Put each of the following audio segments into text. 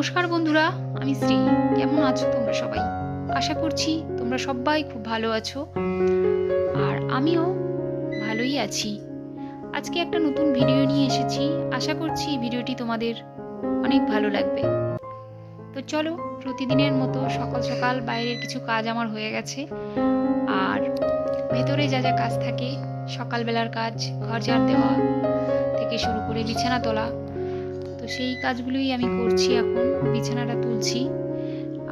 নমস্কার বন্ধুরা, আমি শ্রী। কেমন আছো তোমরা সবাই? আশা করছি তোমরা সবাই খুব ভালো আছো, আর আমিও ভালোই আছি। আজকে একটা নতুন ভিডিও নিয়ে এসেছি। আশা করছি ভিডিওটি তোমাদের অনেক ভালো লাগবে। তো চলো, প্রতিদিনের মতো সকাল সকাল বাইরের কিছু কাজ আমার হয়ে গেছে, আর ভেতরে যা যা কাজ থাকে, সকালবেলার কাজ, ঘর ঝাড় দেওয়া থেকে শুরু করে বিছানা তোলা, তো সেই কাজগুলোই আমি করছি। এখন বিছানাটা তুলছি,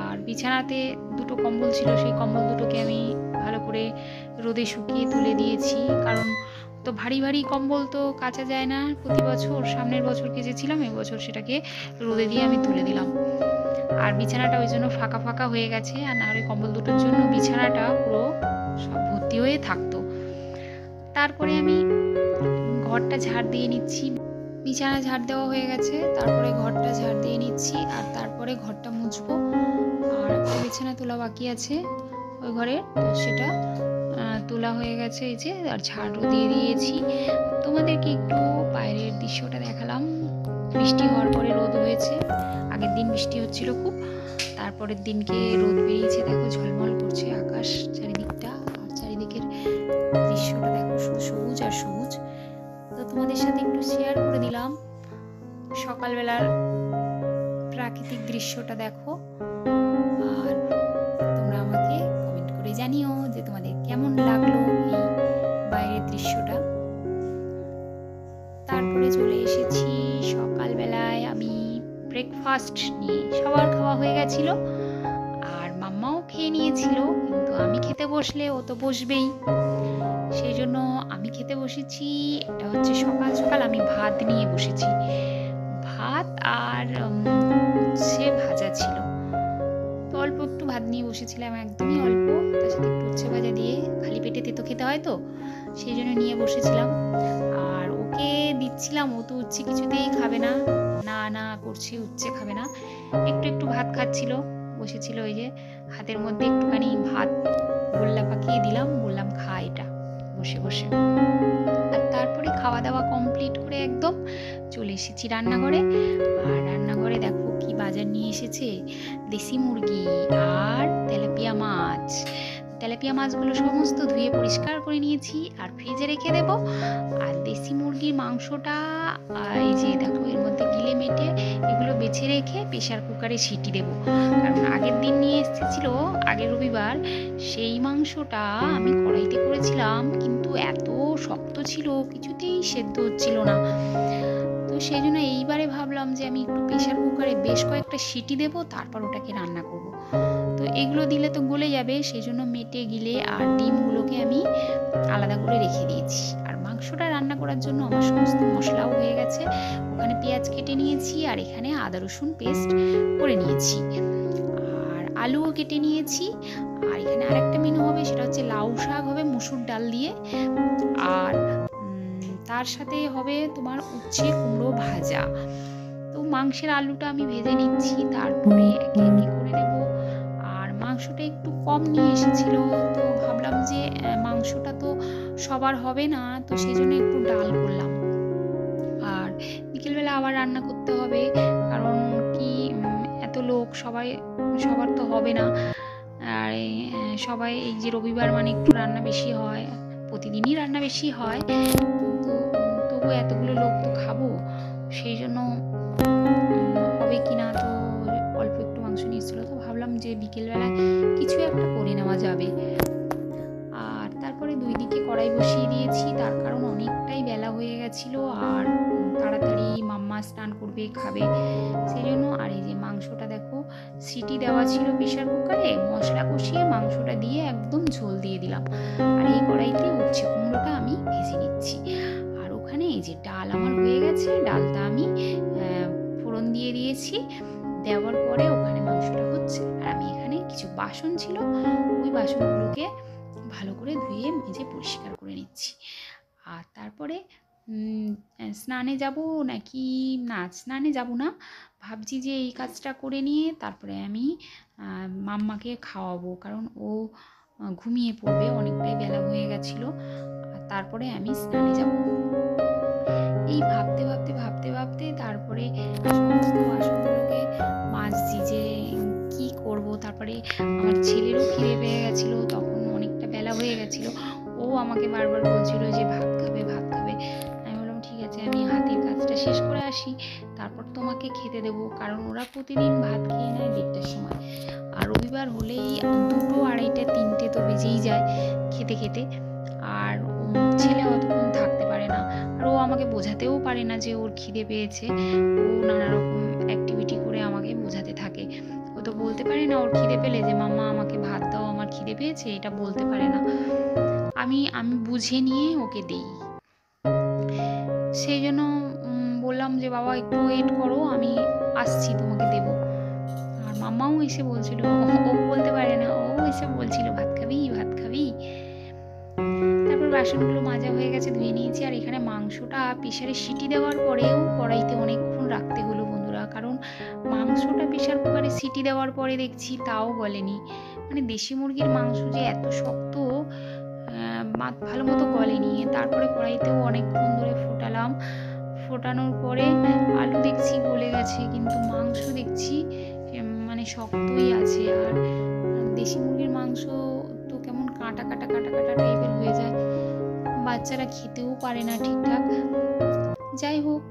আর বিছানাতে দুটো কম্বল ছিল, সেই কম্বল দুটোকে আমি ভালো করে রোদে শুকিয়ে তুলে দিয়েছি। কারণ তো ভারী ভারী কম্বল তো কাচা যায় না প্রতি বছর। সামনের বছর কেচেছিলাম, এবছর সেটাকে রোদে দিয়ে আমি তুলে দিলাম। আর বিছানাটা ওই জন্য ফাঁকা ফাঁকা হয়ে গেছে, আর না হলে কম্বল দুটোর জন্য বিছানাটা পুরো সব ভর্তি হয়ে থাকতো। তারপরে আমি ঘরটা ঝাড় দিয়ে নিচ্ছি। বিছানা ঝাড় দেওয়া হয়ে গেছে, তারপরে ঘরটা ঝাড় দিয়ে নিচ্ছি, আর তারপরে ঘরটা মুছবো। আর একটা বিছানা তোলা বাকি আছে ওই ঘরে, তো সেটা তোলা হয়ে গেছে এই যে, আর ঝাড়ও দিয়ে দিয়েছি। তোমাদেরকে একটু বাইরের দৃশ্যটা দেখালাম। বৃষ্টি হওয়ার পরে রোদ হয়েছে। আগের দিন বৃষ্টি হচ্ছিল খুব, তারপরের দিনকে রোদ বেরিয়েছে। দেখো ঝলমল করছে আকাশ চারিদিকটা, আর চারিদিকের দৃশ্যটা দেখো শুধু সবুজ আর সবুজ। তো তোমাদের সাথে একটু শেয়ার করে দিলাম সকালবেলার প্রাকৃতিক দৃশ্যটা। দেখো, আর তোমরা আমাকে কমেন্ট করে জানিও যে তোমাদের কেমন লাগলো এই বাইরের দৃশ্যটা। তারপরে চলে এসেছি সকালবেলায় আমি ব্রেকফাস্ট নিয়ে। সবার খাওয়া হয়ে গেছিল, আর মাম্মাও খেয়ে নিয়েছিল, কিন্তু আমি খেতে বসলে ও তো বসবেই, সেই জন্য আমি খেতে বসেছি। এটা হচ্ছে সকাল সকাল আমি ভাত নিয়ে বসেছি। ভাত আর উচ্ছে ভাজা ছিল, তো অল্প একটু ভাত নিয়ে বসেছিলাম, একদমই অল্প। তার সাথে একটু উচ্ছে ভাজা দিয়ে খালি পেটে তেতো খেতে হয়, তো সেই জন্য নিয়ে বসেছিলাম। আর ওকে দিচ্ছিলাম, ও তো উচ্ছে কিছুতেই খাবে না, না না করছে, উচ্ছে খাবে না। একটু একটু ভাত খাচ্ছিল, বসেছিল ওই যে হাতের মধ্যে একটুখানি ভাত গোল্লা পাকিয়ে দিলাম, বললাম খা এটা বসে বসে। আর তারপরে খাওয়া দাওয়া কমপ্লিট করে একদম চলে এসেছি রান্নাঘরে। আর রান্নাঘরে দেখো কি বাজার নিয়ে এসেছে, দেশি মুরগি আর তেলাপিয়া মাছ। তেলাপিয়া মাছগুলো সমস্ত ধুয়ে পরিষ্কার করে নিয়েছি আর ফ্রিজে রেখে দেব। আর দেশি মুরগির মাংসটা এই যে দেখো এর মধ্যে গিলে মেটে এগুলো বেছে রেখে প্রেশার কুকারে সিটি দেব। কারণ আগের দিন নিয়ে এসেছিল, আগের রবিবার, সেই মাংসটা আমি কড়াইতে করেছিলাম, কিন্তু এত শক্ত ছিল কিছুতেই সেদ্ধ হচ্ছিল না। তো সেই জন্য এইবারে ভাবলাম যে আমি একটু প্রেশার কুকারে বেশ কয়েকটা সিটি দেব, তারপর ওটাকে রান্না করব। তো এগুলো দিলে তো গলে যাবে, সেই জন্য মেটে গিলে আর ডিমগুলোকে আমি আলাদা করে রেখে দিয়েছি। আর মাংসটা রান্না করার জন্য আমার সমস্ত মশলাও হয়ে গেছে। ওখানে পেঁয়াজ কেটে নিয়েছি, আর এখানে আদা রসুন পেস্ট করে নিয়েছি, আর আলুও কেটে নিয়েছি। আর এখানে আরেকটা মেনু হবে, সেটা হচ্ছে লাউ শাক হবে মুসুর ডাল দিয়ে, আর তার সাথে হবে তোমার উচ্ছে কুমড়ো ভাজা। তো মাংসের আলুটা আমি ভেজে নিচ্ছি, তারপরে একে একে করে নেব। আর মাংসটা একটু কম নিয়ে এসেছিল, তো ভাবলাম যে মাংসটা তো সবার হবে না, তো সেই জন্য একটু ডাল করলাম। আর বিকেলবেলা আবার রান্না করতে হবে, কারণ কি এত লোক সবার তো হবে না। আর সবাই এই যে রবিবার মানে একটু রান্না বেশি হয়, প্রতিদিনই রান্না বেশি হয়, কিন্তু তবু এতগুলো লোক তো খাবো, সেই জন্য হবে কি না। তো অল্প একটু মাংস নিয়েছিল, তো ভাবলাম যে বিকেলবেলায় কিছু একটা করে নেওয়া যাবে। আর তারপরে দুই দিকে কড়াই বসিয়ে দিয়েছি, তার কারণ অনেকটাই বেলা হয়ে গেছিলো, আর তাড়াতাড়ি মাম্মা স্নান করবে, খাবে, সেই জন্য। আর এই যে মাংসটা দেখো সিটি দেওয়া ছিল প্রেশার কুকারে, মশলা কষিয়ে মাংসটা দিয়ে একদম ঝোল দিয়ে দিলাম। আর এই কড়াইতে উচ্ছে কুমড়োটা আমি ভেজে নিচ্ছি। আর ওখানে এই যে ডাল আমার হয়ে গেছে, ডালটা আমি ফোড়ন দিয়ে দিয়েছি, দেওয়ার পরে ওখানে মাংসটা হচ্ছে। আর আমি এখানে কিছু বাসন ছিল, ওই বাসনগুলোকে ভালো করে ধুয়ে মেজে পরিষ্কার করে নিচ্ছি। আর তারপরে স্নানে যাব নাকি না, স্নানে যাব না, ভাবছি যে এই কাজটা করে নিয়ে তারপরে আমি মাম্মাকে খাওয়াবো, কারণ ও ঘুমিয়ে পড়বে, অনেকটাই বেলা হয়ে গেছিলো। আর তারপরে আমি স্নানে যাব। এই ভাবতে ভাবতে তারপরে সমস্ত বাসনগুলোকে আমার ছেলেরও খিদে পেয়ে গেছিলো, তখন অনেকটা বেলা হয়ে গেছিলো। ও আমাকে বারবার বলছিল যে ভাত খাবে ভাত খাবে। আমি বললাম ঠিক আছে, আমি হাতের কাজটা শেষ করে আসি, তারপর তোমাকে খেতে দেবো। কারণ ওরা প্রতিদিন ভাত খেয়ে নেয় 1:30টার সময়, আর রবিবার হলেই 2টো, 2:30, 3টে তো বেজেই যায় খেতে খেতে। আর ছেলে অতক্ষণ থাকতে পারে না, আর ও আমাকে বোঝাতেও পারে না যে ওর খিদে পেয়েছে। ও নানা রকম অ্যাক্টিভিটি করে আমাকে বোঝাতে থাকে। ও তো বলতে পারে না ওর খিদে পেলে যে মাম্মা আমাকে ভাত দাও, আমার খিদে পেয়েছে, এটা বলতে পারে না। আমি বুঝে নিয়ে ওকে দিই। সেই জন্য বললাম যে বাবা একটু ওয়েট করো, আমি আসছি, তোমাকে দেবো। আর মাম্মাও এসে বলছিল, ও বলতে পারে না, ও এসে বলছিল ভাত খাবি ভাত খাবি। তারপর বাসনগুলো মাজা হয়ে গেছে, ধুয়ে নিয়েছি। আর এখানে মাংসটা প্রেসারে সিটি দেওয়ার পরেও কড়াইতে অনেকক্ষণ রাখতে হলো বন্ধুরা, কারণ মাংসটা প্রেসার কুকারে সিটি দেওয়ার পরে দেখছি তাও গলেনি। মানে দেশি মুরগির মাংস যে এত শক্ত, ভালো মতো গলেনি। তারপরে কড়াইতেও অনেকক্ষণ ধরে ফোটালাম, ফোটানোর পরে আলু দেখছি গলে গেছে, কিন্তু মাংস দেখছি মানে শক্তই আছে। আর দেশি মুরগির মাংস তো কেমন কাটা কাটা কাটা কাটা টাইপের হয়ে যায়, বাচ্চারা খেতেও পারে না ঠিকঠাক। যাই হোক,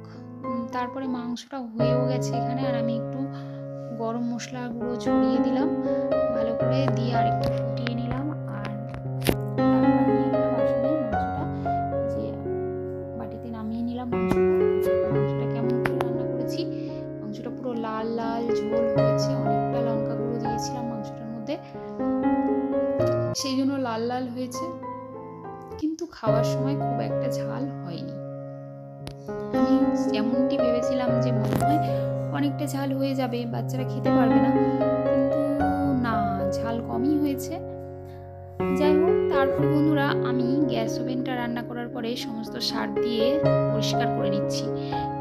তারপরে মাংসটা হয়েও গেছে এখানে। আর আমি একটু গরম মশলা গুঁড়ো ছড়িয়ে দিলাম ভালো করে, দিয়ে আর একটু ফুটিয়ে নিলাম। আর তারপর আমি একটা বাসনে মাংসটা যে বাটিতে নামিয়ে নিলাম। মাংসটা কেমন করে রান্না করেছি, মাংসটা পুরো লাল লাল ঝোল হয়েছে, অনেকটা লঙ্কা গুঁড়ো দিয়েছিলাম মাংসটার মধ্যে, সেই জন্য লাল লাল হয়েছে। কিন্তু খাওয়ার সময় খুব একটা ঝাল হয়নি। আমি এমনটি ভেবেছিলাম যে মনে হয় অনেকটা ঝাল হয়ে যাবে, বাচ্চারা খেতে পারবে না, কিন্তু না, ঝাল কমই হয়েছে। যাই হোক, তারপর বন্ধুরা আমি গ্যাস ওভেনটা রান্না করার পরে সমস্ত সার দিয়ে পরিষ্কার করে নিচ্ছি,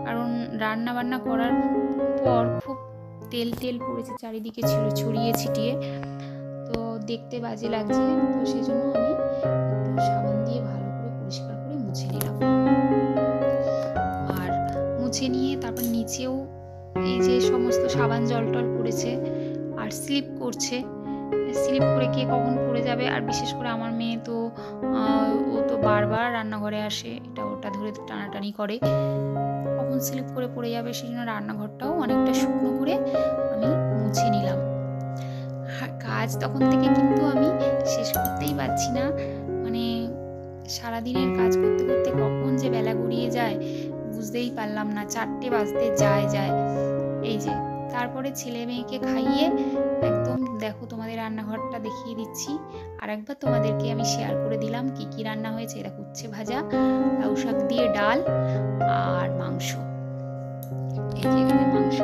কারণ রান্না বান্না করার পর খুব তেল তেল পড়েছে চারিদিকে, ছিল ছড়িয়ে ছিটিয়ে, তো দেখতে বাজে লাগছে। তো সেই জন্য আমি একটু সাবান দিয়ে ভালো করে পরিষ্কার করে মুছে নিলাম। আর মুছে নিয়ে তারপর নিচেও এই যে সমস্ত সাবান জল টল পড়েছে, আর স্লিপ করছে, স্লিপ করে কে কখন পড়ে যাবে। আর বিশেষ করে আমার মেয়ে তো ও তো বারবার রান্নাঘরে আসে, এটা ওটা ধরে টানাটানি করে, কখন স্লিপ করে পড়ে যাবে। সেই জন্য রান্নাঘরটাও অনেকটা শুকনো করে আমি মুছে নিলাম। কাজ তখন থেকে কিন্তু আমি শেষ করতেই পারছি না, মানে সারাদিনের কাজ করতে করতে কখন যে বেলা গড়িয়ে যায় বুঝতেই পারলাম না, 4টে বাজতে যায়। এই যে তারপরে ছেলে মেয়েকে খাইয়ে একদম দেখো তোমাদের রান্নাঘরটা দেখিয়ে দিচ্ছি। আর একবার তোমাদেরকে আমি শেয়ার করে দিলাম কি কি রান্না হয়েছে। এটা উচ্ছে ভাজা, লাউ শাক দিয়ে ডাল, আর মাংস। এই যে এখানে মাংস।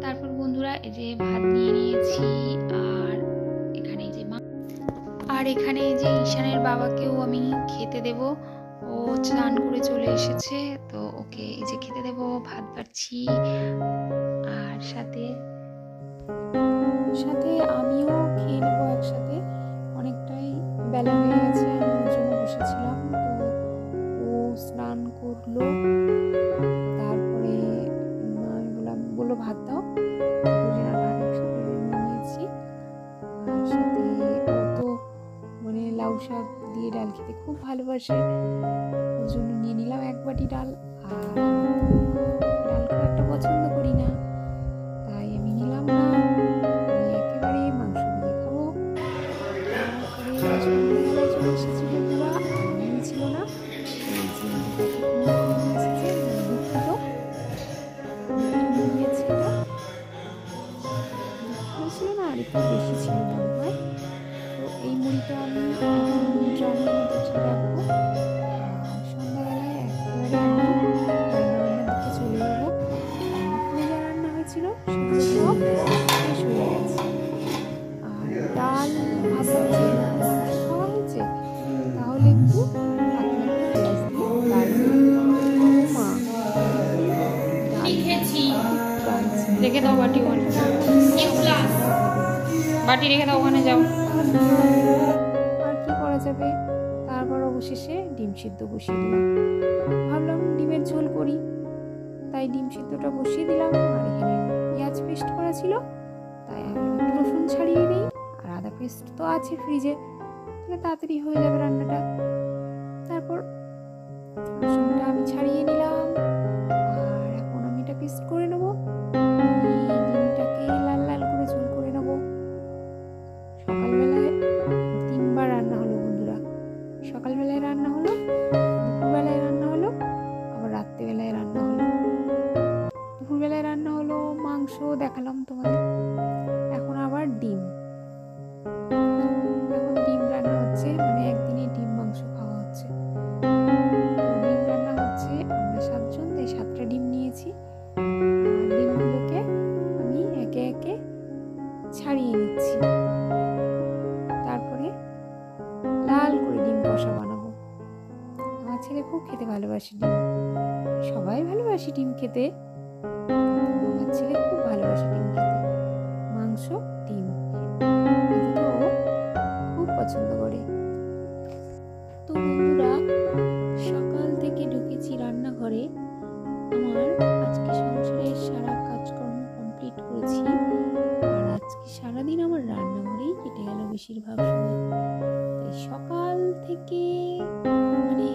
তারপর বন্ধুরা এই যে ভাত নিয়ে নিয়েছি, আর এখানে যে আর এখানে যে ঈশানের বাবাকেও আমি খেতে দেব, ও স্নান করে চলে এসেছে, তো ওকে এই যে খেতে দেব, ভাত বাড়ছি। আর সাথে সাথে আমিও খেয়ে নেবো একসাথে, অনেকটাই বেলা হয়ে গেছে, আমি ওর জন্য বসেছিলাম। তো ও স্নান করলো, তারপরে আমি বললো ভাত দাও, দুজনের ভাত একসাথে নিয়েছি। আর সাথে ও তো মানে লাউ শাক দিয়ে ডাল খেতে খুব ভালোবাসে, ওর জন্য নিয়ে নিলাম 1 বাটি ডাল। আর ডাল খুব একটা পছন্দ করি না, তাই আমি নিলাম না, আমি একেবারে মাংস দিয়ে খাবো। তারপরে সন্ধ্যাবেলায় চলে এসেছি বন্ধুরা, মনে ছিল না, এই যে এসেছে দুঃখিত নিয়েছি, এটা ছিল না, আর একটু বেশি ছিল মনে হয়। তো এই মুড়িটা আমি ড্রামের মধ্যে রাখবো, সন্ধ্যাবেলায় একেবারে আমি রান্নাবান্নার দিকে চলে যাবো। দুপুরে যা রান্না হয়েছিল সেগুলো সব শেষ হয়ে গেছে। আর ডাল ভাবলাম যে খাওয়া হয়েছে, তাহলে একটু রেখে দাও বাটি, বাটি রেখে দাও, ওখানে যাও। আর কি করা যাবে, তারপর অবশেষে ডিম সিদ্ধ বসিয়ে দিলাম। ভাবলাম ডিমের ঝোল করি, তাই ডিম সিদ্ধটা বসিয়ে দিলাম। আর এখানে পেঁয়াজ পেস্ট করা ছিল, তাই আমি একটু রসুন ছাড়িয়ে নিই, আর আদা পেস্ট তো আছে ফ্রিজে, তাহলে তাড়াতাড়ি হয়ে যাবে রান্নাটা। তারপর রসুনটা আমি ছাড়িয়ে নিলাম, আর এখন আমি এটা পেস্ট করে নেবো। ডিমটাকে লাল লাল করে ঝোল করে নেবো। সকালবেলায় 3বার রান্না হলো বন্ধুরা। সকালবেলায় রান্না হলো, দুপুরবেলায় রান্না হলো, আবার রাত্রেবেলায় রান্না হলো। দুপুরবেলায় রান্না হলো মাংস, দেখালাম তোমাদের। এখন আবার ডিম, এখন ডিম রান্না হচ্ছে, মানে একদিনে ডিম মাংস খাওয়া হচ্ছে। ডিম রান্না হচ্ছে, আমরা 7 জন, তাই 7টা ডিম নিয়েছি। ডিমগুলোকে আমি একে একে ছাড়িয়ে নিচ্ছি। তারপরে লাল করে ডিম কষা বানাবো। আমার ছেলে খুব খেতে ভালোবাসে ডিম, সবাই ভালোবাসি ডিম খেতে, আমার ছেলে খুব ভালোবাসে ডিম খেতে। মাংস, ডিম দুটো খুব পছন্দ করে। তো বন্ধুরা, সকাল থেকে ঢুকেছি রান্নাঘরে। আমার আজকে সংসারের সারা কাজকর্ম কমপ্লিট করেছি, আর আজকে সারাদিন আমার রান্নাঘরেই কেটে গেল বেশিরভাগ সময়। তাই সকাল থেকে মানে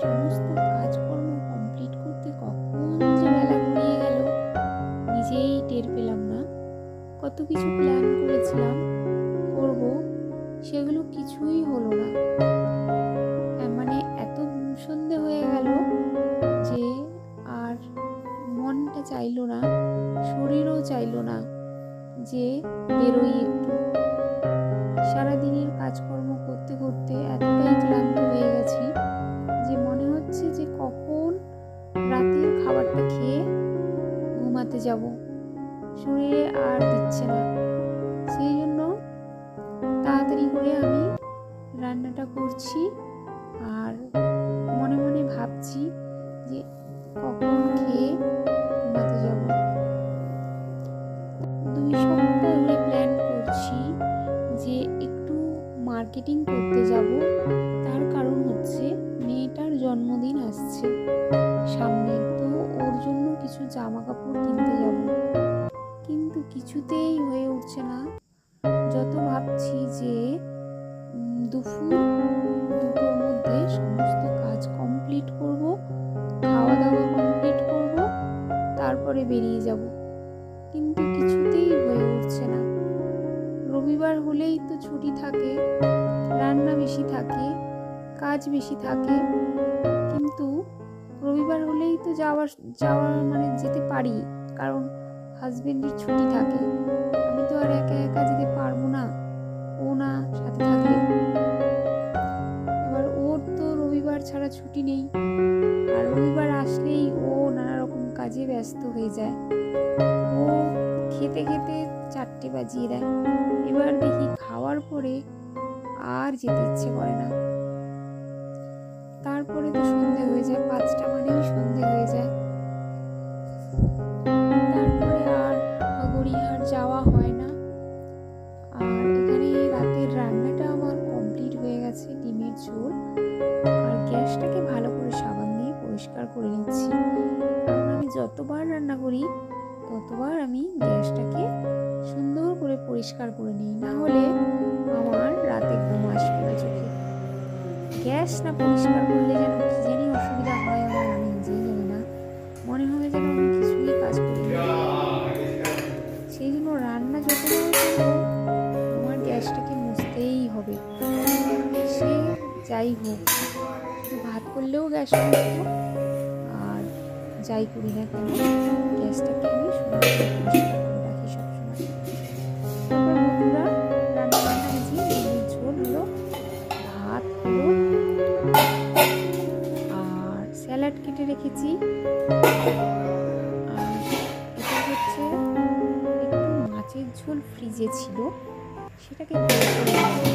সমস্ত কাজকর্ম কমপ্লিট করতে কখন যে বেলা গড়িয়ে গেল নিজেই টের পেলাম না। কত কিছু প্ল্যান করেছিলাম করব, সেগুলো কিছুই হলো না। মানে এত সন্ধে হয়ে গেল যে আর মনটা চাইলো না, শরীরও চাইলো না যে বেরোই একটু। সারাদিনের কাজকর্ম করতে করতে এতটাই ক্লান্ত হয়ে গেছি যে মনে হচ্ছে যে কখন রাতের খাবারটা খেয়ে ঘুমাতে যাব, শরীরে আর দিচ্ছে না। সেই জন্য তাড়াতাড়ি করে আমি রান্নাটা করছি, আর মনে মনে ভাবছি যে কখন খেয়ে ঘুমাতে যাব। 2 সপ্তাহ ধরে প্ল্যান করছি যে একটু মার্কেটিং করতে যাব। তার কারণ হচ্ছে মেয়েটার জন্মদিন আসছে সামনে, তো ওর জন্য কিছু জামা কাপড় কিনতে যাব, কিন্তু কিছুতেই হয়ে উঠছে না। যত ভাবছি যে দুপুর 2টোর মধ্যে সমস্ত কাজ কমপ্লিট করব, খাওয়া দাওয়া কমপ্লিট করব, তারপরে বেরিয়ে যাব, কিন্তু কিছুতেই হয়ে উঠছে না। রবিবার হলেই তো ছুটি থাকে, রান্না বেশি থাকে, কাজ বেশি থাকে, কিন্তু রবিবার হলেই তো যাওয়ার মানে যেতে পারি, কারণ হাজবেন্ডের ছুটি থাকে। আমি তো আর একা একা যেতে পারবো না, ও না সাথে থাকলে। এবার ওর তো রবিবার ছাড়া ছুটি নেই, আর রবিবার আসলেই ও নানা রকম কাজে ব্যস্ত হয়ে যায়। ও খেতে খেতে 4টে বাজিয়ে দেয়। এবার দেখি খাওয়ার পরে আর যেতে ইচ্ছে করে না। তারপরে তো সন্ধে হয়ে যায়, 5টা মানেই সন্ধে হয়ে যায়। তারপরে আর গড়িয়াহাট যাওয়া হয় না। আর এখানে রাতের রান্নাটা আমার কমপ্লিট হয়ে গেছে, ডিমের ঝোল। আর গ্যাসটাকে ভালো করে সাবান দিয়ে পরিষ্কার করে নিচ্ছি, কারণ আমি যতবার রান্না করি ততবার আমি গ্যাসটাকে সুন্দর করে পরিষ্কার করে নিই, না হলে আমার রাতে ঘুম আসবে না চোখে। গ্যাস না পরিষ্কার করলে যেন কি জানি অসুবিধা হয় আমার, আমি নিজেই জানি না। মনে হয় যেন আমি কিছুই কাজ করি না। সেই জন্য রান্না যতবার করবো আমার গ্যাসটাকে মুছতেই হবে, সে যাই হোক। ভাত করলেও গ্যাস মুছবো, আর যাই করি না কেন গ্যাসটাকে আমি সুন্দর করে পরিষ্কার করে রাখি সবসময়। তারপর বন্ধুরা, রান্না বান্না হয়েছি, ডিমের ঝোল হলো, ভাত হলো, আর স্যালাড কেটে রেখেছি। আর এটা হচ্ছে একটু মাছের ঝোল ফ্রিজে ছিল, সেটাকে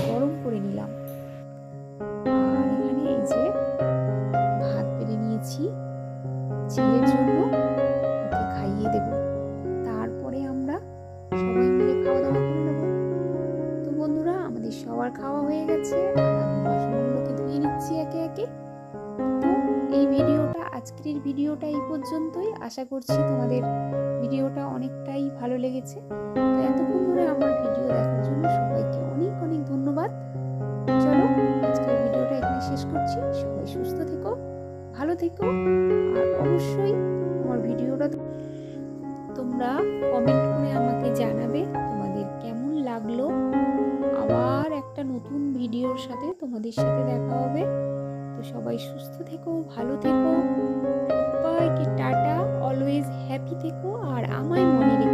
গরম করে নিলাম। আর এখানে এই যে ভাত বেড়ে নিয়েছি ছেলের জন্য, ওকে খাইয়ে দেব, তারপরে আমরা সবাই মিলে খাওয়া দাওয়া করে নেব। তো বন্ধুরা, আমাদের সবার খাওয়া হয়ে গেছে, আর আমি বাসনগুলোকে ধুয়ে নিচ্ছি একে একে। তো এই আজকের ভিডিওটা এই পর্যন্তই। আশা করছি তোমাদের ভিডিওটা অনেকটাই ভালো লেগেছে। তো এতক্ষণ ধরে আমার ভিডিও দেখার জন্য সবাইকে অনেক অনেক ধন্যবাদ। চলো আজকের ভিডিওটা এখানে শেষ করছি। সবাই সুস্থ থেকো, ভালো থেকো, আর অবশ্যই আমার ভিডিওটা তোমরা কমেন্ট করে আমাকে জানাবে তোমাদের কেমন লাগলো। আবার একটা নতুন ভিডিওর সাথে তোমাদের সাথে দেখা হবে। তো সবাই সুস্থ থেকো, ভালো থেকো, সবাইকে টাটা, অলওয়েজ হ্যাপি থেকো, আর আমায় মনে রেখো।